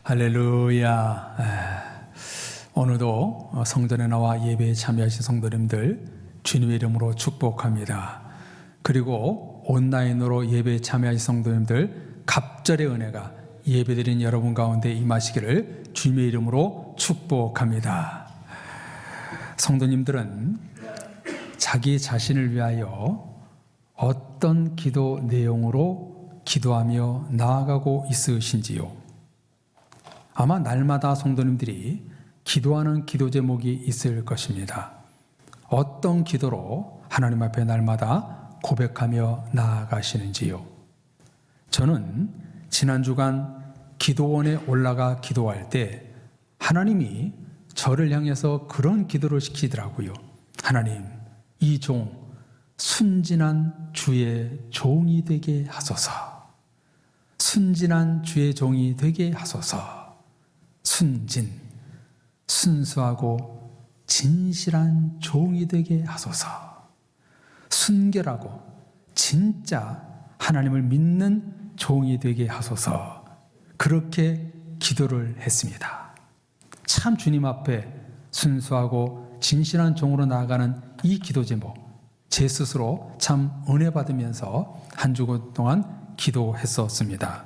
할렐루야. 오늘도 성전에 나와 예배에 참여하신 성도님들 주님의 이름으로 축복합니다. 그리고 온라인으로 예배에 참여하신 성도님들 갑절의 은혜가 예배드린 여러분 가운데 임하시기를 주님의 이름으로 축복합니다. 성도님들은 자기 자신을 위하여 어떤 기도 내용으로 기도하며 나아가고 있으신지요? 아마 날마다 성도님들이 기도하는 기도 제목이 있을 것입니다. 어떤 기도로 하나님 앞에 날마다 고백하며 나아가시는지요? 저는 지난 주간 기도원에 올라가 기도할 때 하나님이 저를 향해서 그런 기도를 시키더라고요. 하나님, 이 종 순진한 주의 종이 되게 하소서. 순진한 주의 종이 되게 하소서. 순수하고 진실한 종이 되게 하소서. 순결하고 진짜 하나님을 믿는 종이 되게 하소서. 그렇게 기도를 했습니다. 참 주님 앞에 순수하고 진실한 종으로 나아가는 이 기도 제목, 제 스스로 참 은혜 받으면서 한 주간 동안 기도했었습니다.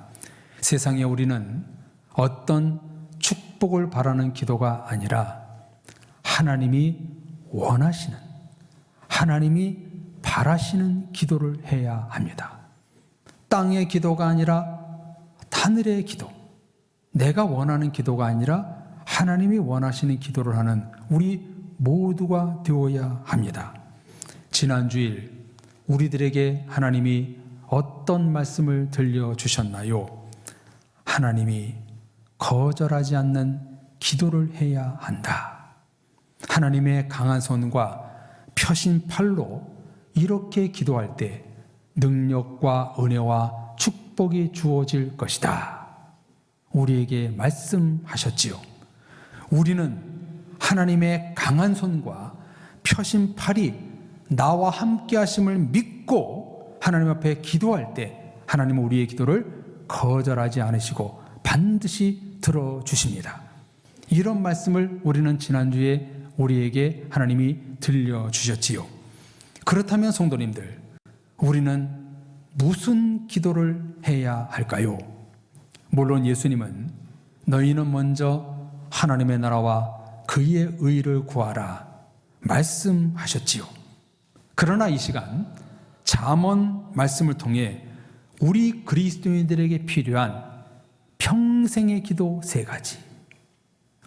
세상에 우리는 어떤 축복을 바라는 기도가 아니라 하나님이 원하시는, 하나님이 바라시는 기도를 해야 합니다. 땅의 기도가 아니라 하늘의 기도, 내가 원하는 기도가 아니라 하나님이 원하시는 기도를 하는 우리 모두가 되어야 합니다. 지난 주일 우리들에게 하나님이 어떤 말씀을 들려주셨나요? 하나님이 거절하지 않는 기도를 해야 한다. 하나님의 강한 손과 펴신 팔로 이렇게 기도할 때 능력과 은혜와 축복이 주어질 것이다. 우리에게 말씀하셨지요. 우리는 하나님의 강한 손과 펴신 팔이 나와 함께 하심을 믿고 하나님 앞에 기도할 때 하나님은 우리의 기도를 거절하지 않으시고 반드시 들어주십니다. 이런 말씀을 우리는 지난주에 우리에게 하나님이 들려주셨지요. 그렇다면 성도님들, 우리는 무슨 기도를 해야 할까요? 물론 예수님은 너희는 먼저 하나님의 나라와 그의 의를 구하라 말씀하셨지요. 그러나 이 시간 잠언 말씀을 통해 우리 그리스도인들에게 필요한 평생의 기도 3가지,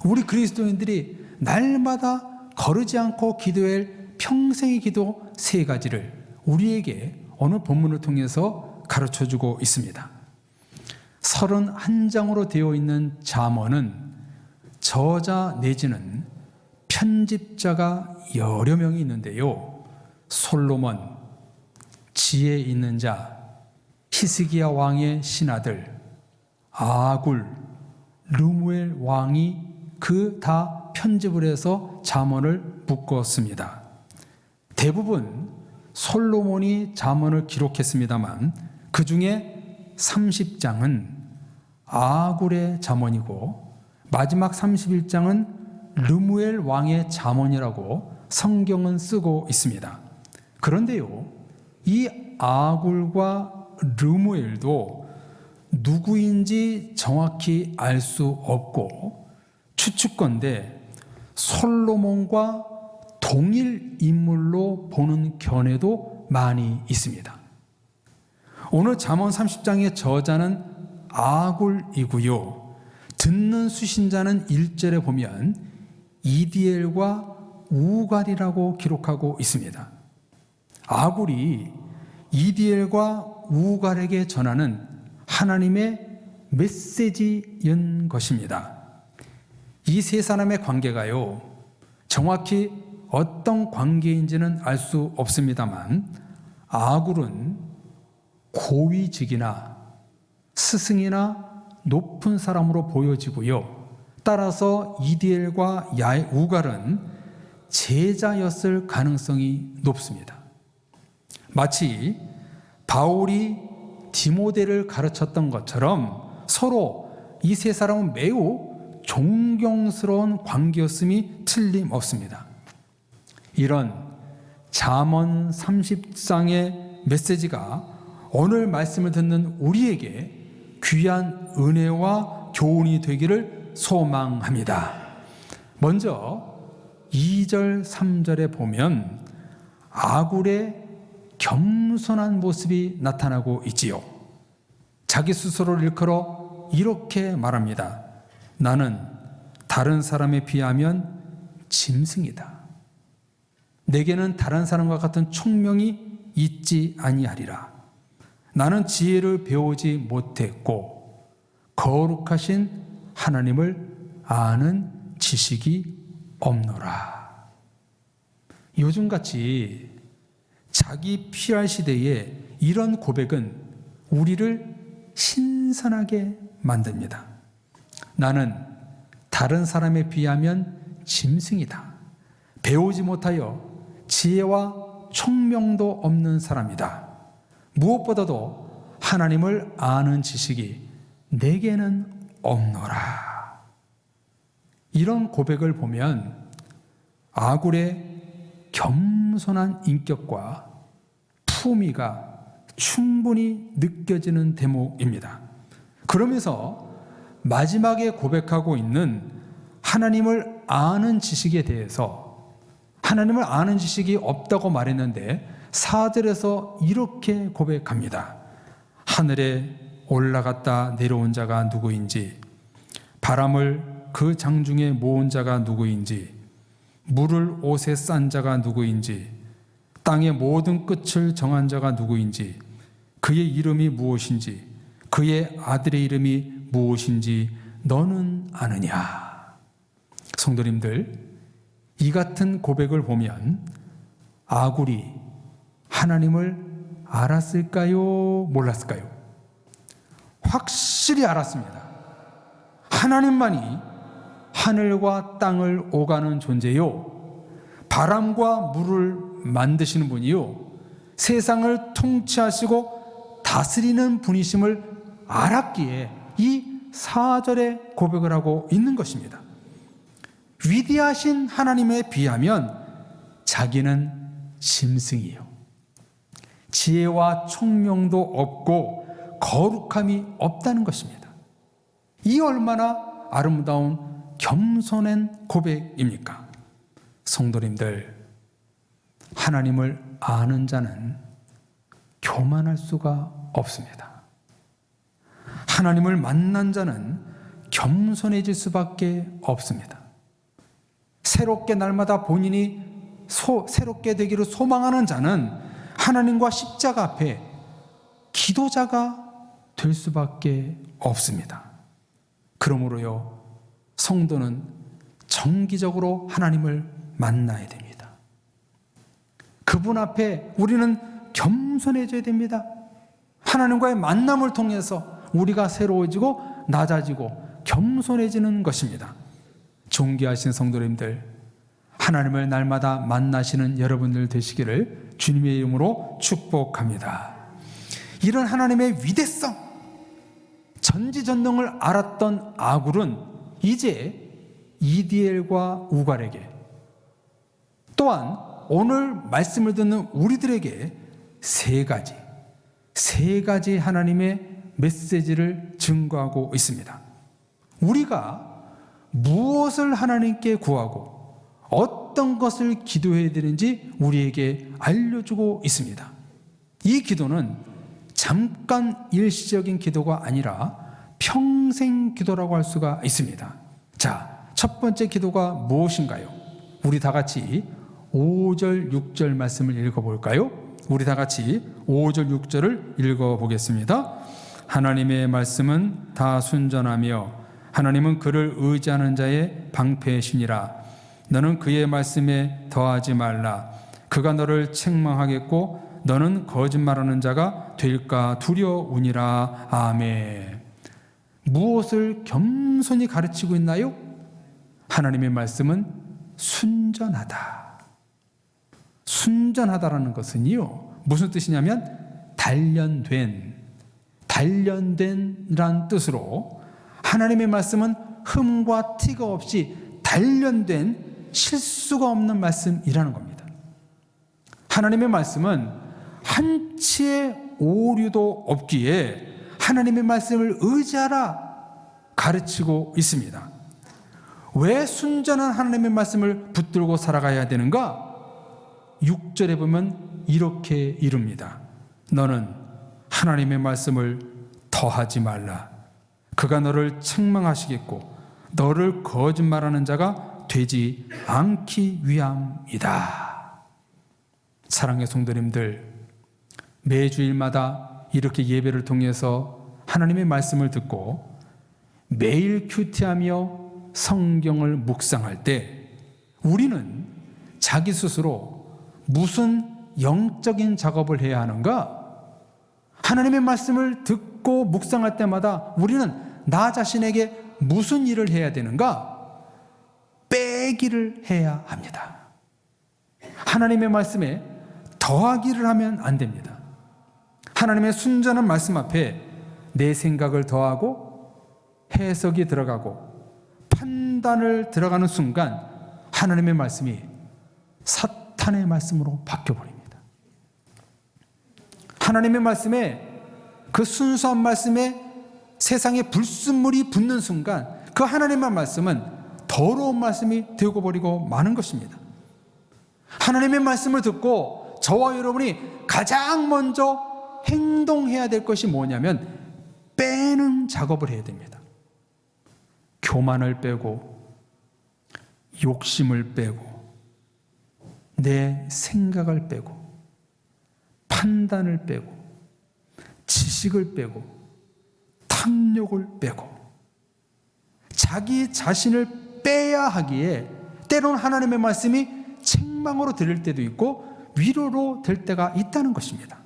우리 그리스도인들이 날마다 거르지 않고 기도할 평생의 기도 3가지를 우리에게 오늘 본문을 통해서 가르쳐주고 있습니다. 31장으로 되어 있는 잠언은 저자 내지는 편집자가 여러 명이 있는데요. 솔로몬, 지혜 있는 자, 히스기야 왕의 신하들, 아굴, 르무엘 왕이 그 다 편집을 해서 잠언을 묶었습니다. 대부분 솔로몬이 잠언을 기록했습니다만 그 중에 30장은 아굴의 잠언이고 마지막 31장은 르무엘 왕의 잠언이라고 성경은 쓰고 있습니다. 그런데요, 이 아굴과 르무엘도 누구인지 정확히 알 수 없고 추측건데 솔로몬과 동일 인물로 보는 견해도 많이 있습니다. 오늘 잠언 30장의 저자는 아굴이고요. 듣는 수신자는 1절에 보면 이디엘과 우갈이라고 기록하고 있습니다. 아굴이 이디엘과 우갈에게 전하는 하나님의 메시지인 것입니다. 이 세 사람의 관계가요, 정확히 어떤 관계인지는 알 수 없습니다만 아굴은 고위직이나 스승이나 높은 사람으로 보여지고요. 따라서 이디엘과 우갈은 제자였을 가능성이 높습니다. 마치 바울이 디모데를 가르쳤던 것처럼 서로 이 세 사람은 매우 존경스러운 관계였음이 틀림없습니다. 이런 잠언 30장의 메시지가 오늘 말씀을 듣는 우리에게 귀한 은혜와 교훈이 되기를 소망합니다. 먼저 2절, 3절에 보면 아굴의 겸손한 모습이 나타나고 있지요. 자기 스스로를 일컬어 이렇게 말합니다. 나는 다른 사람에 비하면 짐승이다. 내게는 다른 사람과 같은 총명이 있지 아니하리라. 나는 지혜를 배우지 못했고 거룩하신 하나님을 아는 지식이 없노라. 요즘같이 자기 PR 시대에 이런 고백은 우리를 신선하게 만듭니다. 나는 다른 사람에 비하면 짐승이다. 배우지 못하여 지혜와 총명도 없는 사람이다. 무엇보다도 하나님을 아는 지식이 내게는 없노라. 이런 고백을 보면 아굴의 겸손한 인격과 품위가 충분히 느껴지는 대목입니다. 그러면서 마지막에 고백하고 있는 하나님을 아는 지식에 대해서 하나님을 아는 지식이 없다고 말했는데 4절에서 이렇게 고백합니다. 하늘에 올라갔다 내려온 자가 누구인지, 바람을 그 장중에 모은 자가 누구인지, 물을 옷에 싼 자가 누구인지, 땅의 모든 끝을 정한 자가 누구인지, 그의 이름이 무엇인지, 그의 아들의 이름이 무엇인지 너는 아느냐. 성도님들, 이 같은 고백을 보면 아굴이 하나님을 알았을까요? 몰랐을까요? 확실히 알았습니다. 하나님만이 하늘과 땅을 오가는 존재요, 바람과 물을 만드시는 분이요, 세상을 통치하시고 다스리는 분이심을 알았기에 이 4절에 고백을 하고 있는 것입니다. 위대하신 하나님에 비하면 자기는 짐승이요, 지혜와 총명도 없고 거룩함이 없다는 것입니다. 이 얼마나 아름다운 겸손한 고백입니까? 성도님들, 하나님을 아는 자는 교만할 수가 없습니다. 하나님을 만난 자는 겸손해질 수밖에 없습니다. 새롭게 날마다 본인이 새롭게 되기를 소망하는 자는 하나님과 십자가 앞에 기도자가 될 수밖에 없습니다. 그러므로요, 성도는 정기적으로 하나님을 만나야 됩니다. 그분 앞에 우리는 겸손해져야 됩니다. 하나님과의 만남을 통해서 우리가 새로워지고 낮아지고 겸손해지는 것입니다. 존귀하신 성도님들, 하나님을 날마다 만나시는 여러분들 되시기를 주님의 이름으로 축복합니다. 이런 하나님의 위대성, 전지전능을 알았던 아굴은 이제 이디엘과 우갈에게, 또한 오늘 말씀을 듣는 우리들에게 세 가지 하나님의 메시지를 증거하고 있습니다. 우리가 무엇을 하나님께 구하고 어떤 것을 기도해야 되는지 우리에게 알려주고 있습니다. 이 기도는 잠깐 일시적인 기도가 아니라 평생 기도라고 할 수가 있습니다. 자, 첫 번째 기도가 무엇인가요? 우리 다 같이 5절, 6절 말씀을 읽어볼까요? 우리 다 같이 5절, 6절을 읽어보겠습니다. 하나님의 말씀은 다 순전하며 하나님은 그를 의지하는 자의 방패시니라. 너는 그의 말씀에 더하지 말라. 그가 너를 책망하겠고 너는 거짓말하는 자가 될까 두려우니라. 아멘. 무엇을 겸손히 가르치고 있나요? 하나님의 말씀은 순전하다. 순전하다라는 것은요, 무슨 뜻이냐면 단련된이란 뜻으로 하나님의 말씀은 흠과 티가 없이 단련된 실수가 없는 말씀이라는 겁니다. 하나님의 말씀은 한치의 오류도 없기에 하나님의 말씀을 의지하라 가르치고 있습니다. 왜 순전한 하나님의 말씀을 붙들고 살아가야 되는가? 6절에 보면 이렇게 이릅니다. 너는 하나님의 말씀을 더하지 말라. 그가 너를 책망하시겠고 너를 거짓말하는 자가 되지 않기 위함이다. 사랑의 성도님들, 매주일마다 이렇게 예배를 통해서 하나님의 말씀을 듣고 매일 큐티하며 성경을 묵상할 때 우리는 자기 스스로 무슨 영적인 작업을 해야 하는가? 하나님의 말씀을 듣고 묵상할 때마다 우리는 나 자신에게 무슨 일을 해야 되는가? 빼기를 해야 합니다. 하나님의 말씀에 더하기를 하면 안 됩니다. 하나님의 순전한 말씀 앞에 내 생각을 더하고 해석이 들어가고 판단을 들어가는 순간 하나님의 말씀이 사탄의 말씀으로 바뀌어버립니다. 하나님의 말씀에, 그 순수한 말씀에 세상에 불순물이 붙는 순간 그 하나님의 말씀은 더러운 말씀이 되고 버리고 마는 것입니다. 하나님의 말씀을 듣고 저와 여러분이 가장 먼저 행동해야 될 것이 뭐냐면 빼는 작업을 해야 됩니다. 교만을 빼고 욕심을 빼고 내 생각을 빼고 판단을 빼고 지식을 빼고 탐욕을 빼고 자기 자신을 빼야 하기에 때로는 하나님의 말씀이 책망으로 들릴 때도 있고 위로로 될 때가 있다는 것입니다.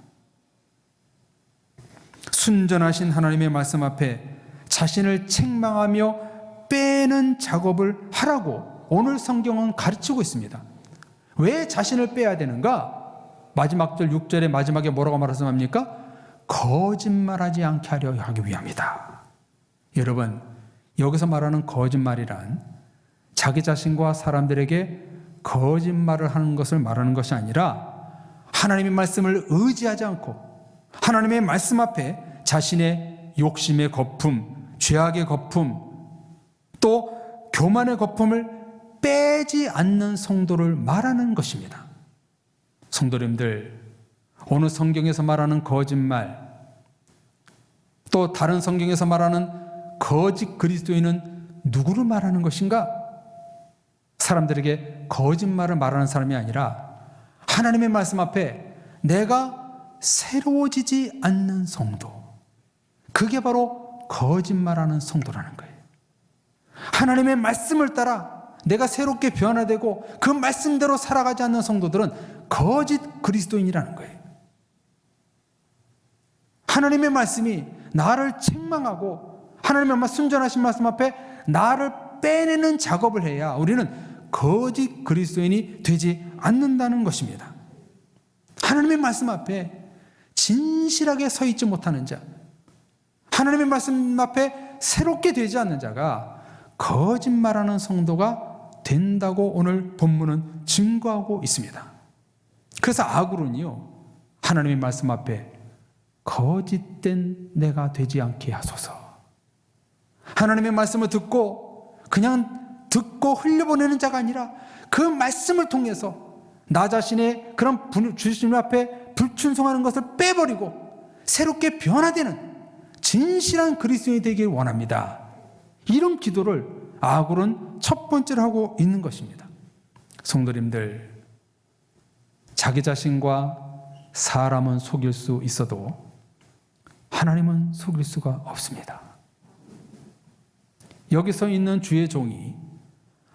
순전하신 하나님의 말씀 앞에 자신을 책망하며 빼는 작업을 하라고 오늘 성경은 가르치고 있습니다. 왜 자신을 빼야 되는가? 마지막 절 6절의 마지막에 뭐라고 말씀합니까? 거짓말하지 않게 하려 하기 위함이다. 여러분, 여기서 말하는 거짓말이란 자기 자신과 사람들에게 거짓말을 하는 것을 말하는 것이 아니라 하나님의 말씀을 의지하지 않고 하나님의 말씀 앞에 자신의 욕심의 거품, 죄악의 거품, 또 교만의 거품을 빼지 않는 성도를 말하는 것입니다. 성도님들, 오늘 성경에서 말하는 거짓말, 또 다른 성경에서 말하는 거짓 그리스도인은 누구를 말하는 것인가? 사람들에게 거짓말을 말하는 사람이 아니라 하나님의 말씀 앞에 내가 새로워지지 않는 성도, 그게 바로 거짓말하는 성도라는 거예요. 하나님의 말씀을 따라 내가 새롭게 변화되고 그 말씀대로 살아가지 않는 성도들은 거짓 그리스도인이라는 거예요. 하나님의 말씀이 나를 책망하고 하나님의 순전하신 말씀 앞에 나를 빼내는 작업을 해야 우리는 거짓 그리스도인이 되지 않는다는 것입니다. 하나님의 말씀 앞에 진실하게 서 있지 못하는 자, 하나님의 말씀 앞에 새롭게 되지 않는 자가 거짓말하는 성도가 된다고 오늘 본문은 증거하고 있습니다. 그래서 아굴은요, 하나님의 말씀 앞에 거짓된 내가 되지 않게 하소서. 하나님의 말씀을 듣고 그냥 듣고 흘려보내는 자가 아니라 그 말씀을 통해서 나 자신의 그런 주님 앞에 불충성하는 것을 빼버리고 새롭게 변화되는 진실한 그리스도인이 되길 원합니다. 이런 기도를 아굴은 첫 번째로 하고 있는 것입니다. 성도님들, 자기 자신과 사람은 속일 수 있어도 하나님은 속일 수가 없습니다. 여기서 있는 주의 종이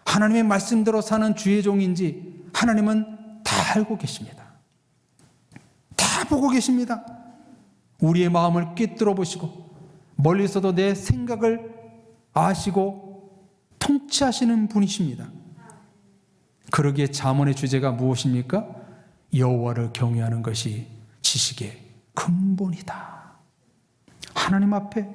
하나님의 말씀대로 사는 주의 종인지 하나님은 다 알고 계십니다. 다 보고 계십니다. 우리의 마음을 꿰뚫어 보시고 멀리서도 내 생각을 아시고 통치하시는 분이십니다. 그러기에 잠언의 주제가 무엇입니까? 여호와를 경외하는 것이 지식의 근본이다. 하나님 앞에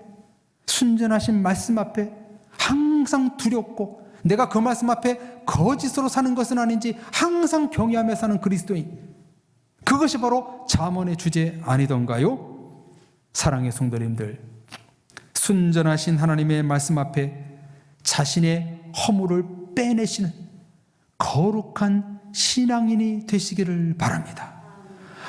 순전하신 말씀 앞에 항상 두렵고 내가 그 말씀 앞에 거짓으로 사는 것은 아닌지 항상 경외하며 사는 그리스도인, 그것이 바로 잠언의 주제 아니던가요? 사랑의 성도님들, 순전하신 하나님의 말씀 앞에 자신의 허물을 빼내시는 거룩한 신앙인이 되시기를 바랍니다.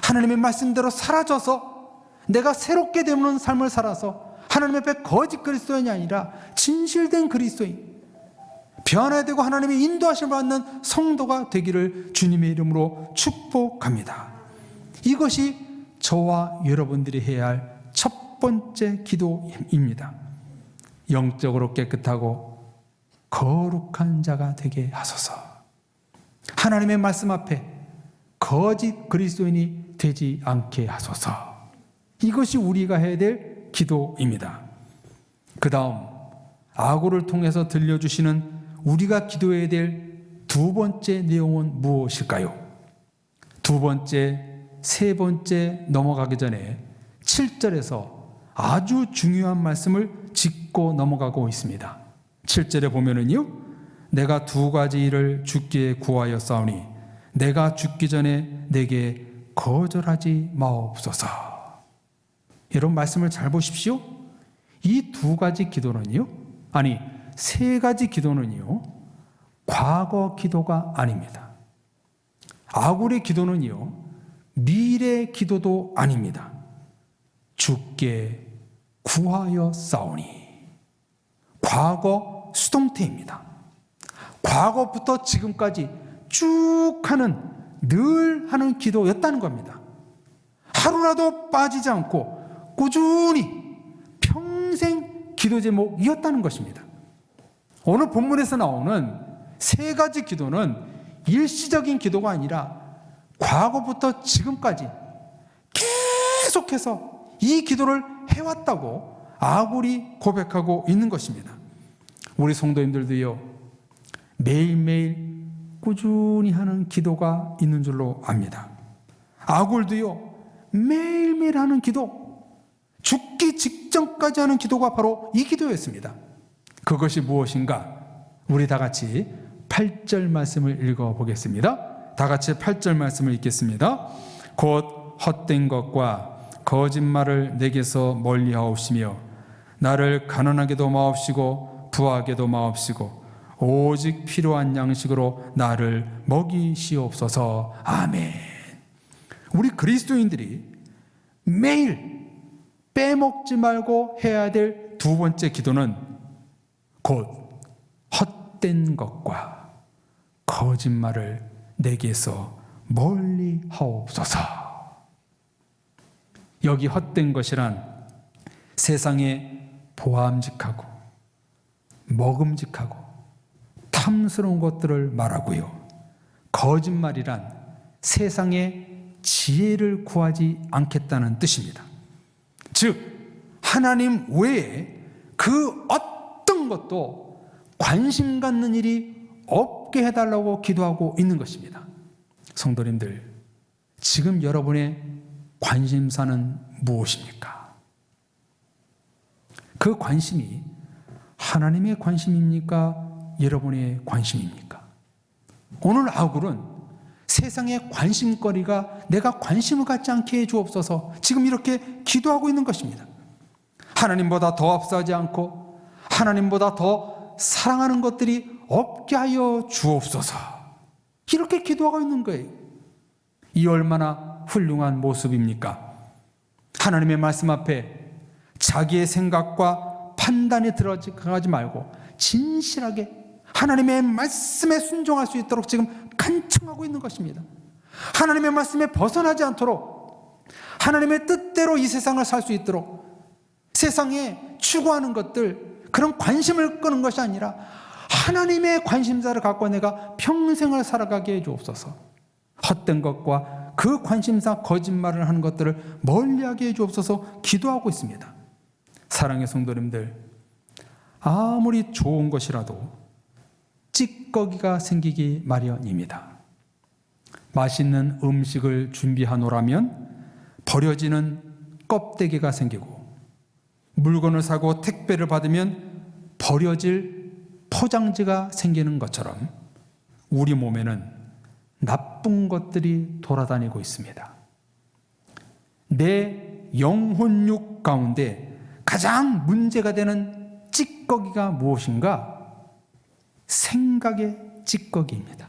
하나님의 말씀대로 사라져서 내가 새롭게 되는 삶을 살아서 하나님 앞에 거짓 그리스도인이 아니라 진실된 그리스도인, 변화되고 하나님의 인도하심을 받는 성도가 되기를 주님의 이름으로 축복합니다. 이것이 저와 여러분들이 해야 할 첫 번째 기도입니다. 영적으로 깨끗하고 거룩한 자가 되게 하소서. 하나님의 말씀 앞에 거짓 그리스도인이 되지 않게 하소서. 이것이 우리가 해야 될 기도입니다. 그 다음 아구를 통해서 들려주시는 우리가 기도해야 될 두 번째 내용은 무엇일까요? 두 번째, 세 번째 넘어가기 전에 7절에서 아주 중요한 말씀을 짚고 넘어가고 있습니다. 7절에 보면은요, 내가 두 가지 일을 주께 구하였사오니 내가 죽기 전에 내게 거절하지 마옵소서. 여러분 말씀을 잘 보십시오. 이 두 가지 기도는요, 아니 세 가지 기도는요, 과거 기도가 아닙니다. 아굴의 기도는요, 미래 기도도 아닙니다. 주께 구하였사오니, 과거 수동태입니다. 과거부터 지금까지 쭉 하는, 늘 하는 기도였다는 겁니다. 하루라도 빠지지 않고 꾸준히 평생 기도 제목이었다는 것입니다. 오늘 본문에서 나오는 세 가지 기도는 일시적인 기도가 아니라 과거부터 지금까지 계속해서 이 기도를 해왔다고 아굴이 고백하고 있는 것입니다. 우리 성도님들도요, 매일매일 꾸준히 하는 기도가 있는 줄로 압니다. 아굴도요, 매일매일 하는 기도, 죽기 직전까지 하는 기도가 바로 이 기도였습니다. 그것이 무엇인가? 우리 다 같이 8절 말씀을 읽어보겠습니다. 다 같이 8절 말씀을 읽겠습니다. 곧 헛된 것과 거짓말을 내게서 멀리하옵시며 나를 가난하게도 마옵시고 부하게도 마옵시고 오직 필요한 양식으로 나를 먹이시옵소서. 아멘. 우리 그리스도인들이 매일 빼먹지 말고 해야 될 두 번째 기도는 곧 헛된 것과 거짓말을 내게서 멀리 하옵소서. 여기 헛된 것이란 세상에 보암직하고 먹음직하고 탐스러운 것들을 말하고요, 거짓말이란 세상의 지혜를 구하지 않겠다는 뜻입니다. 즉 하나님 외에 그 어떤 것도 관심 갖는 일이 없게 해달라고 기도하고 있는 것입니다. 성도님들, 지금 여러분의 관심사는 무엇입니까? 그 관심이 하나님의 관심입니까? 여러분의 관심입니까? 오늘 아굴은 세상의 관심거리가 내가 관심을 갖지 않게 해주옵소서, 지금 이렇게 기도하고 있는 것입니다. 하나님보다 더 앞서지 않고 하나님보다 더 사랑하는 것들이 없게 하여 주옵소서, 이렇게 기도하고 있는 거예요. 이 얼마나 훌륭한 모습입니까? 하나님의 말씀 앞에 자기의 생각과 판단에 들어가지 말고 진실하게 하나님의 말씀에 순종할 수 있도록 지금 간청하고 있는 것입니다. 하나님의 말씀에 벗어나지 않도록 하나님의 뜻대로 이 세상을 살 수 있도록, 세상에 추구하는 것들, 그런 관심을 끄는 것이 아니라 하나님의 관심사를 갖고 내가 평생을 살아가게 해주옵소서. 헛된 것과 그 관심사 거짓말을 하는 것들을 멀리하게 해주옵소서 기도하고 있습니다. 사랑의 성도님들, 아무리 좋은 것이라도 찌꺼기가 생기기 마련입니다. 맛있는 음식을 준비하노라면 버려지는 껍데기가 생기고, 물건을 사고 택배를 받으면 버려질 포장지가 생기는 것처럼 우리 몸에는 나쁜 것들이 돌아다니고 있습니다. 내 영혼육 가운데 가장 문제가 되는 찌꺼기가 무엇인가? 생각의 찌꺼기입니다.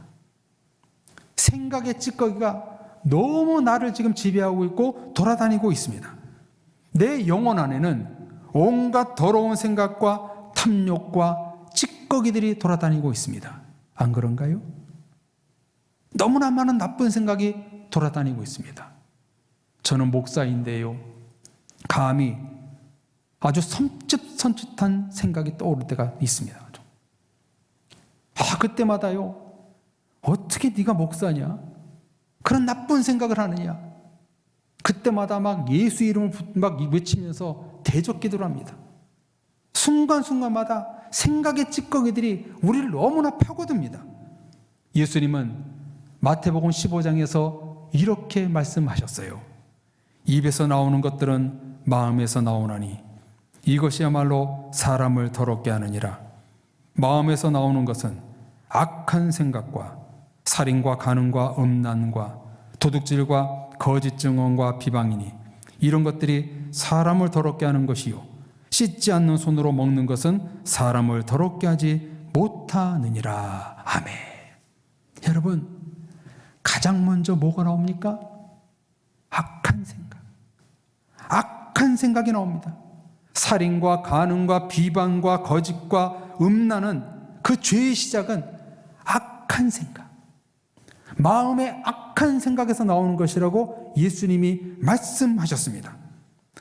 생각의 찌꺼기가 너무 나를 지금 지배하고 있고 돌아다니고 있습니다. 내 영혼 안에는 온갖 더러운 생각과 탐욕과 찌꺼기들이 돌아다니고 있습니다. 안 그런가요? 너무나 많은 나쁜 생각이 돌아다니고 있습니다. 저는 목사인데요, 감히 아주 섬찟한 생각이 떠오를 때가 있습니다. 그때마다요, 어떻게 네가 목사냐? 그런 나쁜 생각을 하느냐? 그때마다 막 예수 이름을 막 외치면서 대적 기도를 합니다. 순간순간마다 생각의 찌꺼기들이 우리를 너무나 파고듭니다. 예수님은 마태복음 15장에서 이렇게 말씀하셨어요. 입에서 나오는 것들은 마음에서 나오나니 이것이야말로 사람을 더럽게 하느니라. 마음에서 나오는 것은 악한 생각과 살인과 간음과 음란과 도둑질과 거짓 증언과 비방이니 이런 것들이 사람을 더럽게 하는 것이요 씻지 않는 손으로 먹는 것은 사람을 더럽게 하지 못하느니라. 아멘. 여러분, 가장 먼저 뭐가 나옵니까? 악한 생각. 악한 생각이 나옵니다. 살인과 간음과 비방과 거짓과 음란은 그 죄의 시작은 악한 생각, 마음의 악한 생각에서 나오는 것이라고 예수님이 말씀하셨습니다.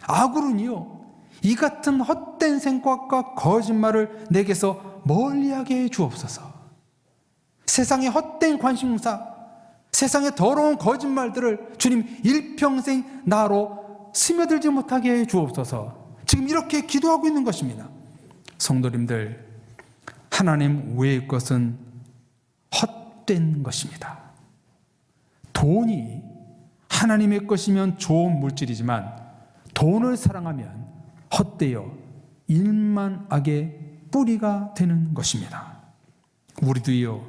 아굴은요, 이 같은 헛된 생각과 거짓말을 내게서 멀리하게 해 주옵소서. 세상의 헛된 관심사, 세상의 더러운 거짓말들을 주님 일평생 나로 스며들지 못하게 해 주옵소서. 지금 이렇게 기도하고 있는 것입니다. 성도님들, 하나님 외의 것은 헛된 것입니다. 돈이 하나님의 것이면 좋은 물질이지만 돈을 사랑하면 헛되어 일만악의 뿌리가 되는 것입니다. 우리도요,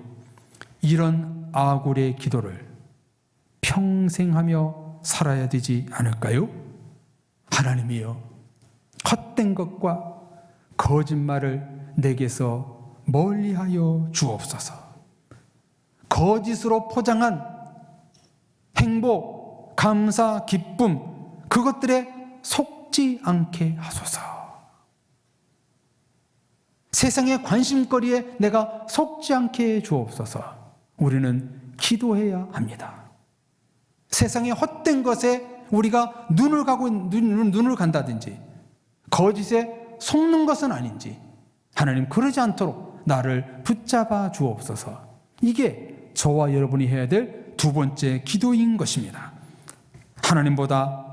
이런 아굴의 기도를 평생 하며 살아야 되지 않을까요? 하나님이여, 헛된 것과 거짓말을 내게서 멀리하여 주옵소서. 거짓으로 포장한 행복, 감사, 기쁨, 그것들에 속지 않게 하소서. 세상의 관심거리에 내가 속지 않게 해 주옵소서. 우리는 기도해야 합니다. 세상의 헛된 것에 우리가 눈을 간다든지 거짓에 속는 것은 아닌지 하나님 그러지 않도록 나를 붙잡아 주옵소서. 이게 저와 여러분이 해야 될 두 번째 기도인 것입니다. 하나님보다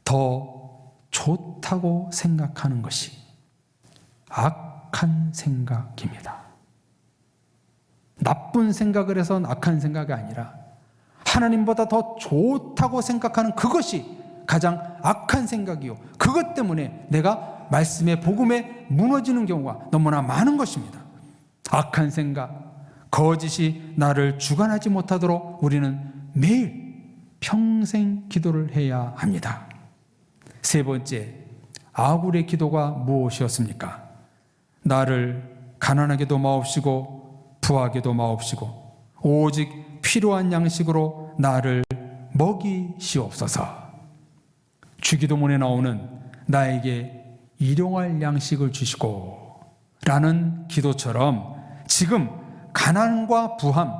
더 좋다고 생각하는 것이 악한 생각입니다. 나쁜 생각을 해서 악한 생각이 아니라 하나님보다 더 좋다고 생각하는 그것이 가장 악한 생각이요, 그것 때문에 내가 말씀의 복음에 무너지는 경우가 너무나 많은 것입니다. 악한 생각, 거짓이 나를 주관하지 못하도록 우리는 매일 평생 기도를 해야 합니다. 세 번째, 아굴의 기도가 무엇이었습니까? 나를 가난하게도 마옵시고 부하게도 마옵시고 오직 필요한 양식으로 나를 먹이시옵소서. 주기도문에 나오는 나에게 일용할 양식을 주시고 라는 기도처럼 지금 가난과 부함,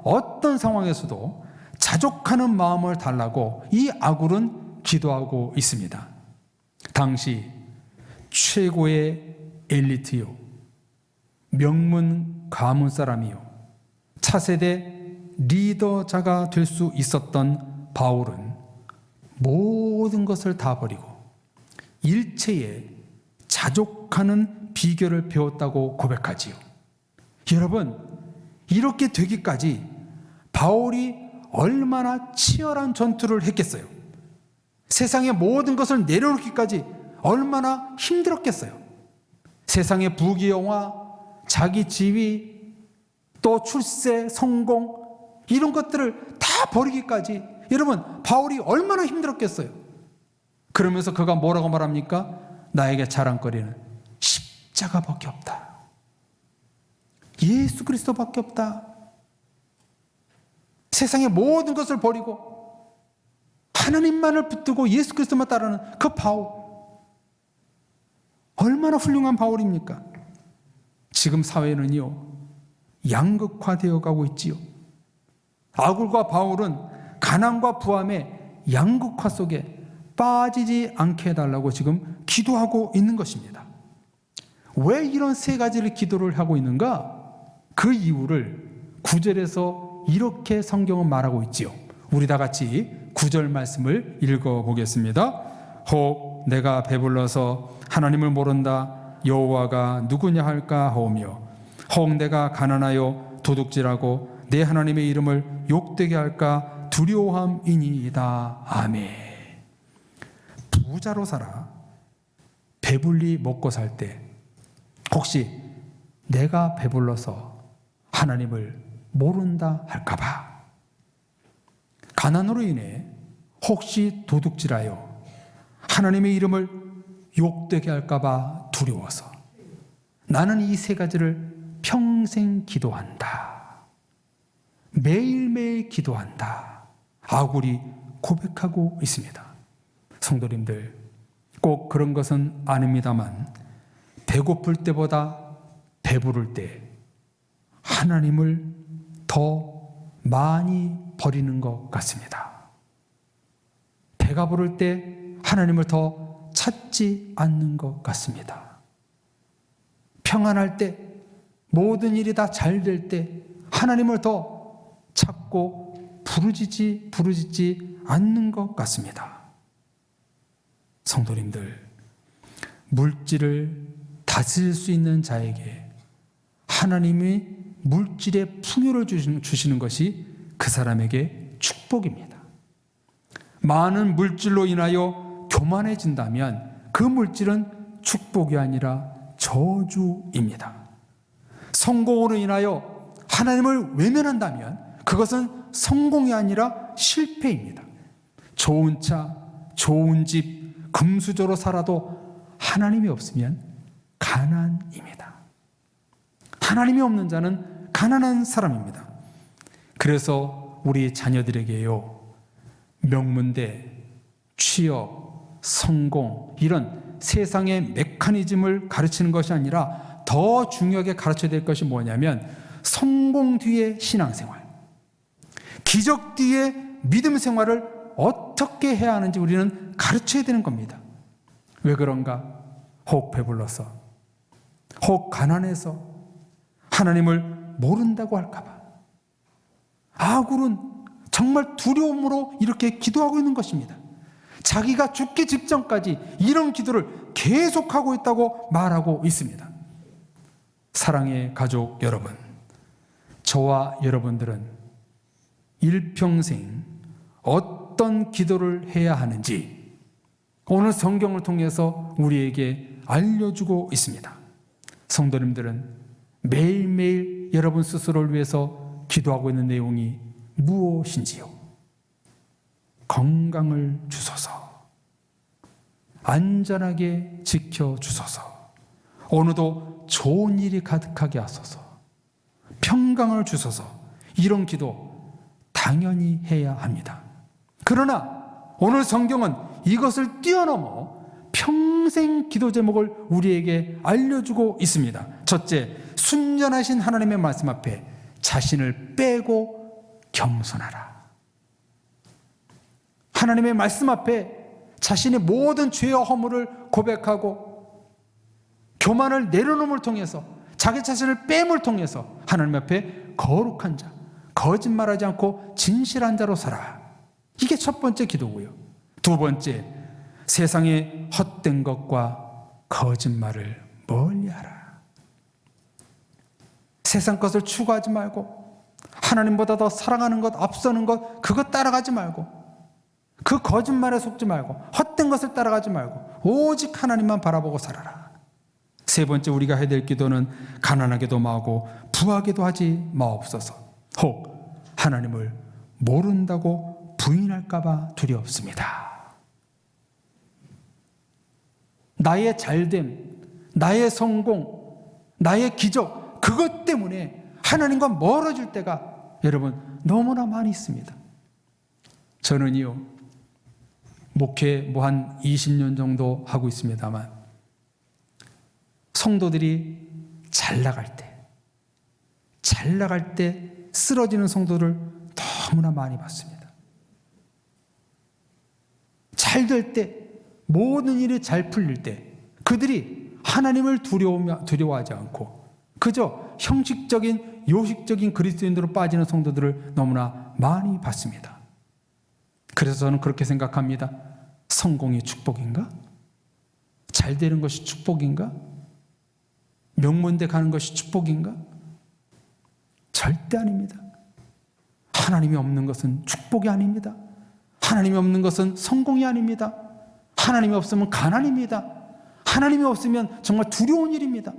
어떤 상황에서도 자족하는 마음을 달라고 이 아굴은 기도하고 있습니다. 당시 최고의 엘리트요, 명문 가문 사람이요, 차세대 리더자가 될 수 있었던 바울은 모든 것을 다 버리고 일체에 자족하는 비결을 배웠다고 고백하지요. 여러분, 이렇게 되기까지 바울이 얼마나 치열한 전투를 했겠어요. 세상의 모든 것을 내려놓기까지 얼마나 힘들었겠어요. 세상의 부귀영화, 자기 지위, 또 출세, 성공, 이런 것들을 다 버리기까지 여러분 바울이 얼마나 힘들었겠어요. 그러면서 그가 뭐라고 말합니까? 나에게 자랑거리는 십자가밖에 없다. 예수 그리스도밖에 없다. 세상의 모든 것을 버리고 하나님만을 붙들고 예수 그리스도만 따르는 그 바울, 얼마나 훌륭한 바울입니까? 지금 사회는요 양극화되어 가고 있지요. 아굴과 바울은 가난과 부함의 양극화 속에 빠지지 않게 해달라고 지금 기도하고 있는 것입니다. 왜 이런 세 가지를 기도를 하고 있는가? 그 이유를 9절에서 이렇게 성경은 말하고 있지요. 우리 다 같이 9절 말씀을 읽어보겠습니다. 혹 내가 배불러서 하나님을 모른다 여호와가 누구냐 할까 하오며 혹 내가 가난하여 도둑질하고 내 하나님의 이름을 욕되게 할까 두려워함이니이다. 아멘. 부자로 살아 배불리 먹고 살 때 혹시 내가 배불러서 하나님을 모른다 할까봐, 가난으로 인해 혹시 도둑질하여 하나님의 이름을 욕되게 할까봐 두려워서 나는 이 세 가지를 평생 기도한다, 매일매일 기도한다, 아굴이 고백하고 있습니다. 성도님들, 꼭 그런 것은 아닙니다만 배고플 때보다 배부를 때 하나님을 더 많이 버리는 것 같습니다. 배가 부를 때 하나님을 더 찾지 않는 것 같습니다. 평안할 때, 모든 일이 다 잘 될 때 하나님을 더 찾고 부르짖지 않는 것 같습니다. 성도님들, 물질을 다스릴 수 있는 자에게 하나님이 물질의 풍요를 주시는 것이 그 사람에게 축복입니다. 많은 물질로 인하여 교만해진다면 그 물질은 축복이 아니라 저주입니다. 성공으로 인하여 하나님을 외면한다면 그것은 성공이 아니라 실패입니다. 좋은 차, 좋은 집, 금수저로 살아도 하나님이 없으면 가난입니다. 하나님이 없는 자는 가난한 사람입니다. 그래서 우리 자녀들에게요, 명문대, 취업, 성공, 이런 세상의 메커니즘을 가르치는 것이 아니라 더 중요하게 가르쳐야 될 것이 뭐냐면 성공 뒤에 신앙생활, 기적 뒤에 믿음 생활을 어떻게 해야 하는지 우리는 가르쳐야 되는 겁니다. 왜 그런가? 혹 배불러서, 혹 가난해서 하나님을 모른다고 할까봐. 아굴은 정말 두려움으로 이렇게 기도하고 있는 것입니다. 자기가 죽기 직전까지 이런 기도를 계속하고 있다고 말하고 있습니다. 사랑의 가족 여러분, 저와 여러분들은 일평생 어떤 기도를 해야 하는지 오늘 성경을 통해서 우리에게 알려주고 있습니다. 성도님들은 매일매일 여러분 스스로를 위해서 기도하고 있는 내용이 무엇인지요? 건강을 주소서, 안전하게 지켜주소서, 오늘도 좋은 일이 가득하게 하소서, 평강을 주소서, 이런 기도 당연히 해야 합니다. 그러나 오늘 성경은 이것을 뛰어넘어 평생 기도 제목을 우리에게 알려주고 있습니다. 첫째, 순전하신 하나님의 말씀 앞에 자신을 빼고 겸손하라. 하나님의 말씀 앞에 자신의 모든 죄와 허물을 고백하고 교만을 내려놓음을 통해서, 자기 자신을 뺨을 통해서 하나님 앞에 거룩한 자, 거짓말하지 않고 진실한 자로 살아. 이게 첫 번째 기도고요. 두 번째, 세상의 헛된 것과 거짓말을 멀리하라. 세상 것을 추구하지 말고 하나님보다 더 사랑하는 것, 앞서는 것, 그것 따라가지 말고 그 거짓말에 속지 말고 헛된 것을 따라가지 말고 오직 하나님만 바라보고 살아라. 세 번째 우리가 해야 될 기도는 가난하게도 마고 부하게도 하지 마옵소서. 혹 하나님을 모른다고 부인할까 봐 두렵습니다. 나의 잘됨, 나의 성공, 나의 기적, 그것 때문에 하나님과 멀어질 때가 여러분 너무나 많이 있습니다. 저는요 목회 한 20년 정도 하고 있습니다만 성도들이 잘 나갈 때 쓰러지는 성도를 너무나 많이 봤습니다. 잘 될 때, 모든 일이 잘 풀릴 때 그들이 하나님을 두려워하지 않고 그저 형식적인 요식적인 그리스도인으로 빠지는 성도들을 너무나 많이 봤습니다. 그래서 저는 그렇게 생각합니다. 성공이 축복인가? 잘 되는 것이 축복인가? 명문대 가는 것이 축복인가? 절대 아닙니다. 하나님이 없는 것은 축복이 아닙니다. 하나님이 없는 것은 성공이 아닙니다. 하나님이 없으면 가난입니다. 하나님이 없으면 정말 두려운 일입니다.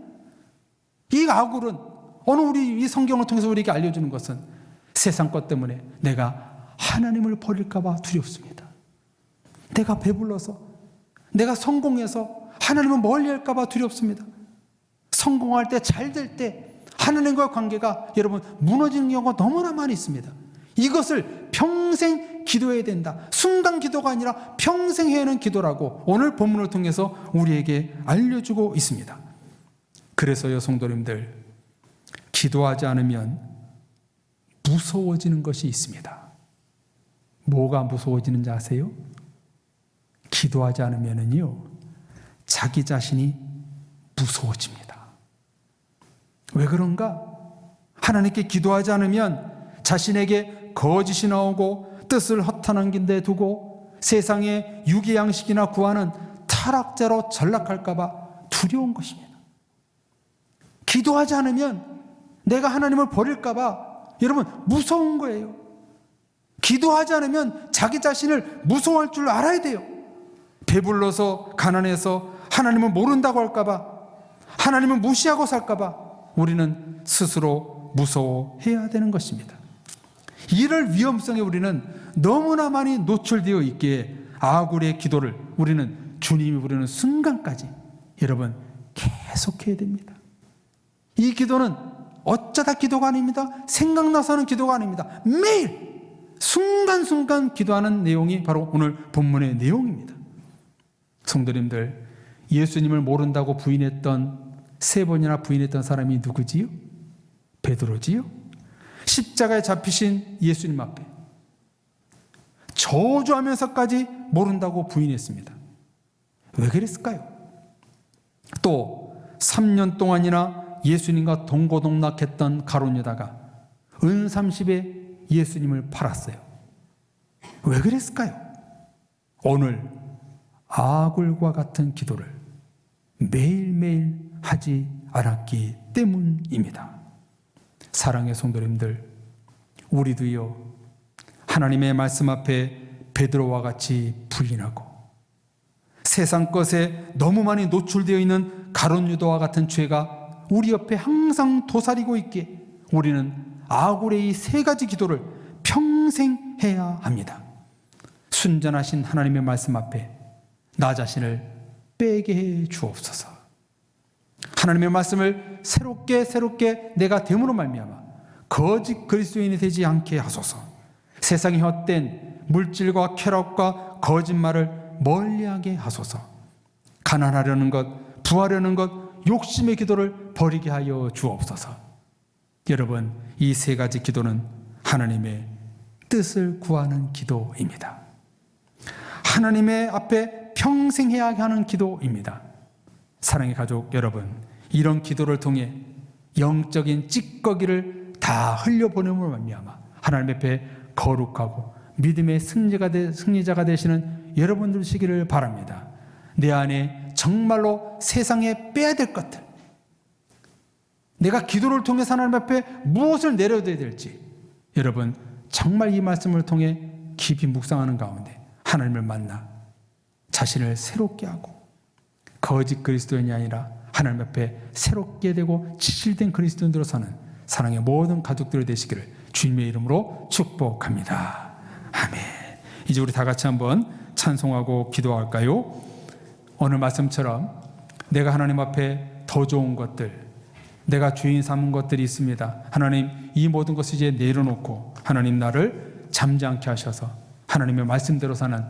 이 아굴은 오늘 우리 이 성경을 통해서 우리에게 알려주는 것은 세상 것 때문에 내가 하나님을 버릴까 봐 두렵습니다. 내가 배불러서, 내가 성공해서 하나님을 멀리할까 봐 두렵습니다. 성공할 때, 잘 될 때 하나님과의 관계가 여러분 무너지는 경우가 너무나 많이 있습니다. 이것을 평생 기도해야 된다. 순간 기도가 아니라 평생 해야 하는 기도라고 오늘 본문을 통해서 우리에게 알려주고 있습니다. 그래서요 성도님들, 기도하지 않으면 무서워지는 것이 있습니다. 뭐가 무서워지는지 아세요? 기도하지 않으면요 자기 자신이 무서워집니다. 왜 그런가? 하나님께 기도하지 않으면 자신에게 거짓이 나오고 뜻을 허탄한 데 두고 세상의 유기 양식이나 구하는 타락자로 전락할까 봐 두려운 것입니다. 기도하지 않으면 내가 하나님을 버릴까 봐 여러분 무서운 거예요. 기도하지 않으면 자기 자신을 무서워할 줄 알아야 돼요. 배불러서 가난해서 하나님을 모른다고 할까 봐, 하나님을 무시하고 살까 봐 우리는 스스로 무서워해야 되는 것입니다. 이럴 위험성에 우리는 너무나 많이 노출되어 있기에 아굴의 기도를 우리는 주님이 부르는 순간까지 여러분 계속해야 됩니다. 이 기도는 어쩌다 기도가 아닙니다. 생각나서 하는 기도가 아닙니다. 매일 순간순간 기도하는 내용이 바로 오늘 본문의 내용입니다. 성도님들, 예수님을 모른다고 부인했던, 3번이나 부인했던 사람이 누구지요? 베드로지요? 십자가에 잡히신 예수님 앞에 저주하면서까지 모른다고 부인했습니다. 왜 그랬을까요? 또 3년 동안이나 예수님과 동고동락했던 가룟 유다가 은 30에 예수님을 팔았어요. 왜 그랬을까요? 오늘 아굴과 같은 기도를 매일매일 하지 않았기 때문입니다. 사랑의 성도님들, 우리도요 하나님의 말씀 앞에 베드로와 같이 불린하고 세상 것에 너무 많이 노출되어 있는 가룟 유다와 같은 죄가 우리 옆에 항상 도사리고 있기에 우리는 아굴의 이 3가지 기도를 평생 해야 합니다. 순전하신 하나님의 말씀 앞에 나 자신을 빼게 해 주옵소서. 하나님의 말씀을 새롭게 내가 됨으로 말미암아 거짓 그리스도인이 되지 않게 하소서. 세상의 헛된 물질과 쾌락과 거짓말을 멀리하게 하소서. 가난하려는 것, 부하려는 것, 욕심의 기도를 버리게 하여 주옵소서. 여러분, 이 3가지 기도는 하나님의 뜻을 구하는 기도입니다. 하나님의 앞에 평생 해야 하는 기도입니다. 사랑의 가족 여러분, 이런 기도를 통해 영적인 찌꺼기를 다 흘려보냄으로 말미암아 하나님 앞에 거룩하고 믿음의 승리자가 되시는 여러분들 되시기를 바랍니다. 내 안에 정말로 세상에 빼야 될 것들, 내가 기도를 통해서 하나님 앞에 무엇을 내려둬야 될지 여러분 정말 이 말씀을 통해 깊이 묵상하는 가운데 하나님을 만나 자신을 새롭게 하고 거짓 그리스도인이 아니라 하나님 앞에 새롭게 되고 진실된 그리스도인으로 사는 사랑의 모든 가족들 되시기를 주님의 이름으로 축복합니다. 아멘. 이제 우리 다 같이 한번 찬송하고 기도할까요? 오늘 말씀처럼 내가 하나님 앞에 더 좋은 것들, 내가 주인 삼은 것들이 있습니다. 하나님, 이 모든 것을 이제 내려놓고 하나님 나를 잠잠케 하셔서 하나님의 말씀대로 사는,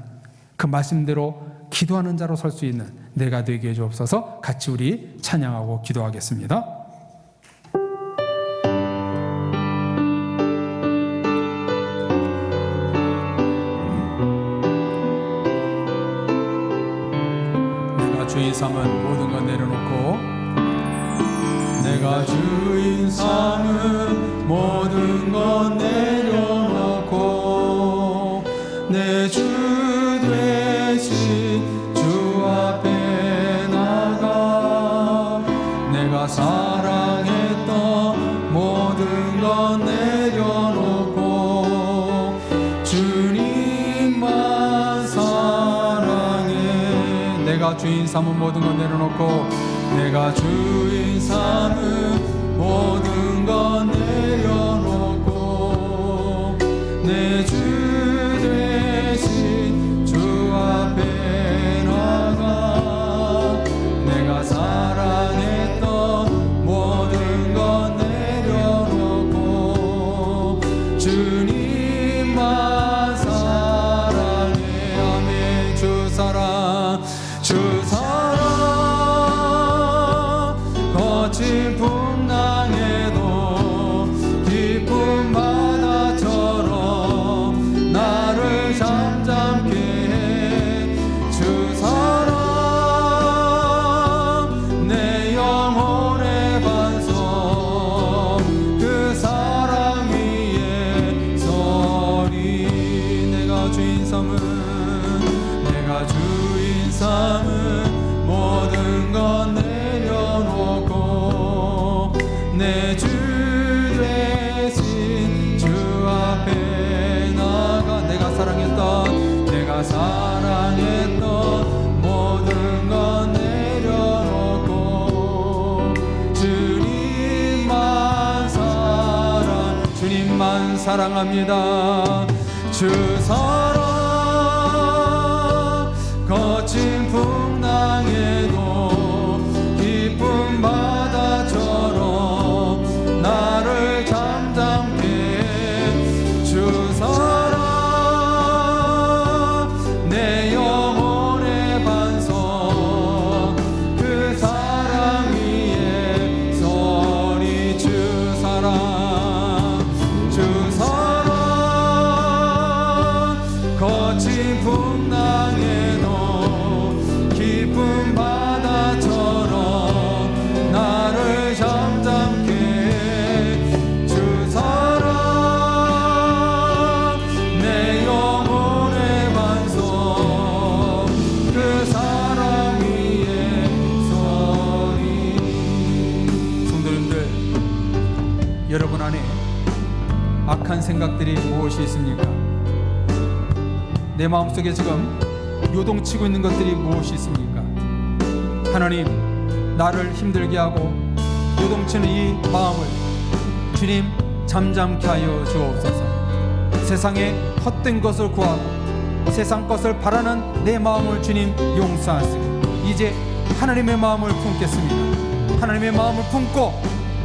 그 말씀대로 기도하는 자로 설 수 있는 내가 되게 해 주옵소서. 같이 우리 찬양하고 기도하겠습니다. 내가 주인 삼은 모든 것 내려놓고, 내가 주인 삼은 모든 것 내려놓고 내 주 되신 주 앞에 나가 내가 사랑했던 모든 것 내려놓고 주님만 사랑해. 내가 주인 삼은 모든 것 내려놓고 내가 주인 삼은 모든 것 내려놓고 내 주 되신 주 앞에 나가 내가 사랑했던 모든 것 내려놓고 주님만 사랑해. 아멘. 주 사랑, 주 사랑 거친 풍랑에도 깊은 바다처럼 나를 잠잠케 해. 주 사랑 내 영혼의 반석 그 사랑 위에 서리. 내가 주인 삼은 모든 것 내려놓고 내 주 되신 주 앞에 나가 내가 사랑했던 모든 것 내려놓고 주님만 사랑합니다. 주 사랑 거친 풍랑에도 깊은 바다처럼 나를 잠잠케 해. 주 사랑 내 영혼의 반석 그 사랑 위에 서리. 주 사랑 거친 풍랑에도 깊은 바다처럼 나를 잠잠케 해. 주 사랑 내 영혼의 반석 그 사랑 위에 서리. 성도님들, 여러분 안에 악한 생각들이 무엇이 있습니까? 내 마음속에 지금 요동치고 있는 것들이 무엇이 있습니까? 하나님, 나를 힘들게 하고 요동치는 이 마음을 주님 잠잠케 하여 주옵소서. 세상에 헛된 것을 구하고 세상 것을 바라는 내 마음을 주님 용서하시고 이제 하나님의 마음을 품겠습니다. 하나님의 마음을 품고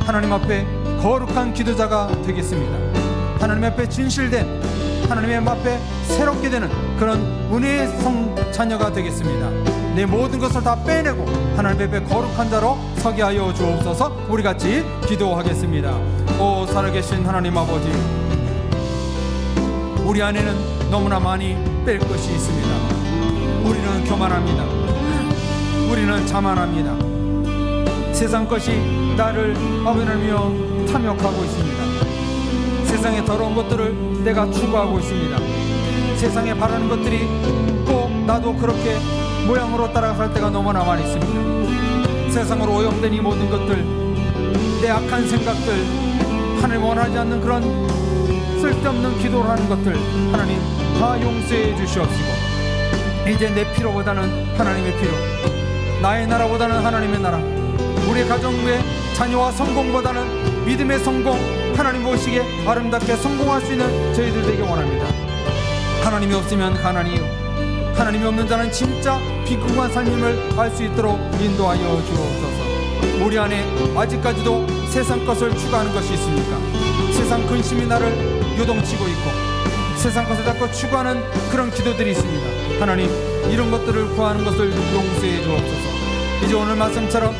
하나님 앞에 거룩한 기도자가 되겠습니다. 하나님 앞에 진실된, 하나님의 앞에 새롭게 되는 그런 은혜의 성 자녀가 되겠습니다. 내 모든 것을 다 빼내고 하나님 앞에 거룩한 자로 서게 하여 주옵소서. 우리 같이 기도하겠습니다. 오 살아계신 하나님 아버지, 우리 안에는 너무나 많이 뺄 것이 있습니다. 우리는 교만합니다. 우리는 자만합니다. 세상 것이 나를 아버지며 탐욕하고 있습니다. 세상의 더러운 것들을 내가 추구하고 있습니다. 세상에 바라는 것들이 꼭 나도 그렇게 모양으로 따라갈 때가 너무나 많이 있습니다. 세상으로 오염된 이 모든 것들, 내 악한 생각들, 하나님 원하지 않는 그런 쓸데없는 기도를 하는 것들 하나님 다 용서해 주시옵시고 이제 내 필요보다는 하나님의 필요, 나의 나라보다는 하나님의 나라, 우리 가정의 자녀와 성공보다는 믿음의 성공, 하나님 보시기에 아름답게 성공할 수 있는 저희들 되기 원합니다. 하나님이 없으면 가난이요, 하나님이 없는 자는 진짜 비굴한 삶임을 알 수 있도록 인도하여 주옵소서. 우리 안에 아직까지도 세상 것을 추구하는 것이 있습니까? 세상 근심이 나를 요동치고 있고 세상 것을 자꾸 추구하는 그런 기도들이 있습니다. 하나님, 이런 것들을 구하는 것을 용서해 주옵소서. 이제 오늘 말씀처럼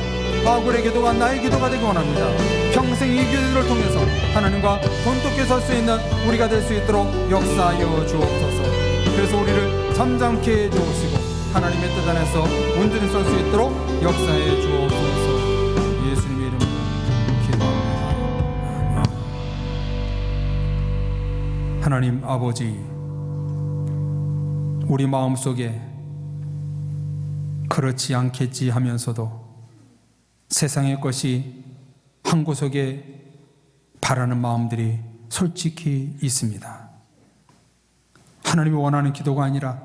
바울의 기도가 나의 기도가 되기 원합니다. 평생 이 기도를 통해서 하나님과 돈독히 설 수 있는 우리가 될 수 있도록 역사하여 주옵소서. 그래서 우리를 잠잠케 해 주옵시고 하나님의 뜻 안에서 온전히 설 수 있도록 역사해 주옵소서. 예수님의 이름으로 기도합니다. 하나님 아버지, 우리 마음속에 그렇지 않겠지 하면서도 세상의 것이 한 구석에 바라는 마음들이 솔직히 있습니다. 하나님이 원하는 기도가 아니라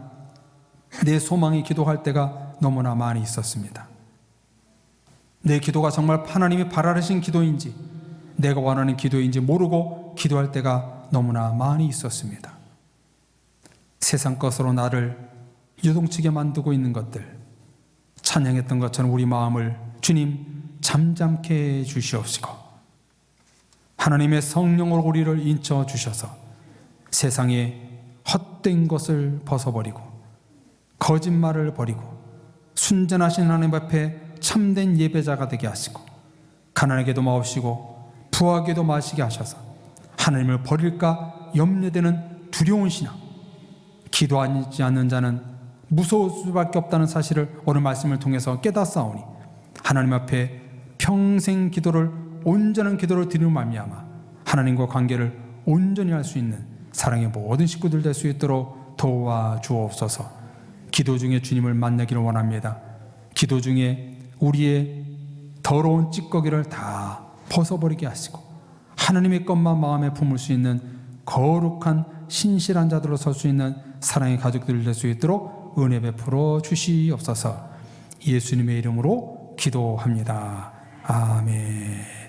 내 소망이 기도할 때가 너무나 많이 있었습니다. 내 기도가 정말 하나님이 바라시는 기도인지 내가 원하는 기도인지 모르고 기도할 때가 너무나 많이 있었습니다. 세상 것으로 나를 유동치게 만들고 있는 것들, 찬양했던 것처럼 우리 마음을 주님 잠잠케 해 주시옵시고 하나님의 성령으로 우리를 인쳐 주셔서 세상에 헛된 것을 벗어버리고 거짓말을 버리고 순전하신 하나님 앞에 참된 예배자가 되게 하시고 가난하게도 마옵시고 부하게도 마시게 하셔서 하나님을 버릴까 염려되는 두려운 신앙, 기도하지 않는 자는 무서울 수밖에 없다는 사실을 오늘 말씀을 통해서 깨닫사오니 하나님 앞에 평생 기도를, 온전한 기도를 드리는 말미암아 하나님과 관계를 온전히 할 수 있는 사랑의 모든 식구들 될 수 있도록 도와주옵소서. 기도 중에 주님을 만나기를 원합니다. 기도 중에 우리의 더러운 찌꺼기를 다 벗어버리게 하시고 하나님의 것만 마음에 품을 수 있는 거룩한 신실한 자들로 설 수 있는 사랑의 가족들 될 수 있도록 은혜 베풀어 주시옵소서. 예수님의 이름으로 기도합니다. 아멘.